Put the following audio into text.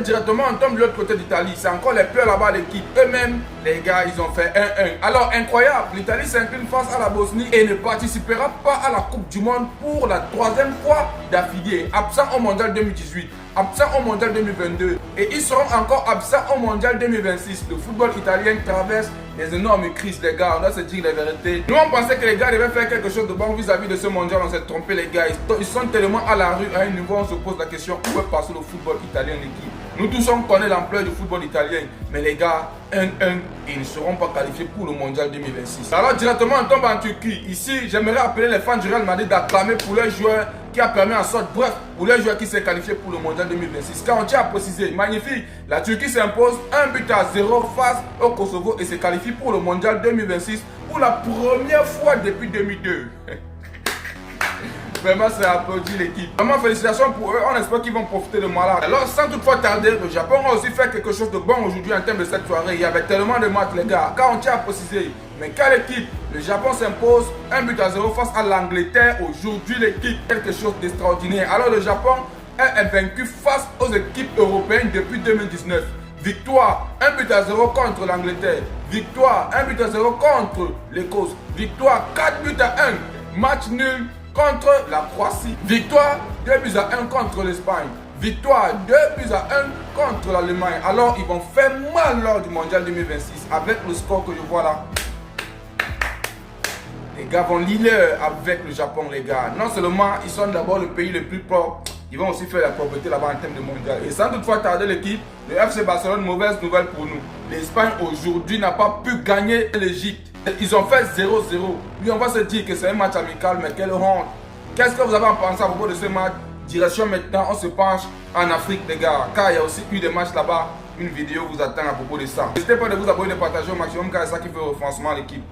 directement, on tombe de l'autre côté d'Italie. C'est encore les peurs là-bas, l'équipe. Eux-mêmes, les gars, ils ont fait 1-1. Alors, incroyable, l'Italie s'incline face à la Bosnie et ne participera pas à la Coupe du Monde pour la 3e fois d'affilée. Absent au Mondial 2018, absent au Mondial 2022. Et ils seront encore absents au Mondial 2026. Le football italien traverse des énormes crises, les gars. On doit se dire la vérité. Nous, on pensait que les gars devaient faire quelque chose de bon vis-à-vis de ce mondial. On s'est trompé, les gars. Ils sont tellement à la rue à un niveau, on se pose la question où est passé le football italien, l'équipe. Nous tous, on connaît l'ampleur du football italien. Mais les gars, 1-1, ils ne seront pas qualifiés pour le mondial 2026. Alors, directement, on tombe en Turquie. Ici, j'aimerais appeler les fans du Real Madrid d'acclamer pour les joueurs qui a permis en sorte, bref, pour les joueurs qui s'est qualifié pour le mondial 2026. Car on tient à préciser, magnifique, la Turquie s'impose 1-0 face au Kosovo et se qualifie pour le mondial 2026 pour la première fois depuis 2002. Vraiment, c'est applaudi l'équipe. Vraiment, félicitations pour eux. On espère qu'ils vont profiter de moi là. Alors, sans toutefois tarder, le Japon a aussi fait quelque chose de bon aujourd'hui en termes de cette soirée. Il y avait tellement de matchs, les gars. Car on tient à préciser, mais quelle équipe? Le Japon s'impose 1-0 face à l'Angleterre. Aujourd'hui, l'équipe, quelque chose d'extraordinaire. Alors, le Japon est vaincu face aux équipes européennes depuis 2019. Victoire 1-0 contre l'Angleterre. Victoire 1-0 contre l'Écosse. Victoire 4-1. Match nul contre la Croatie. Victoire 2-1 contre l'Espagne. Victoire 2-1 contre l'Allemagne. Alors ils vont faire mal lors du mondial 2026 avec le score que je vois là. Les gars vont leader avec le Japon, les gars. Non seulement ils sont d'abord le pays le plus propre, ils vont aussi faire la propreté là-bas en termes de mondial. Et sans toutefois tarder l'équipe, le FC Barcelone, mauvaise nouvelle pour nous. L'Espagne aujourd'hui n'a pas pu gagner l'Égypte. Ils ont fait 0-0. Oui, on va se dire que c'est un match amical, mais quelle honte. Qu'est-ce que vous avez pensé à propos de ce match? Direction maintenant, on se penche en Afrique, les gars. Car il y a aussi eu des matchs là-bas. Une vidéo vous attend à propos de ça. N'hésitez pas de vous abonner, de partager au maximum, car c'est ça qui fait le renforcement à l'équipe.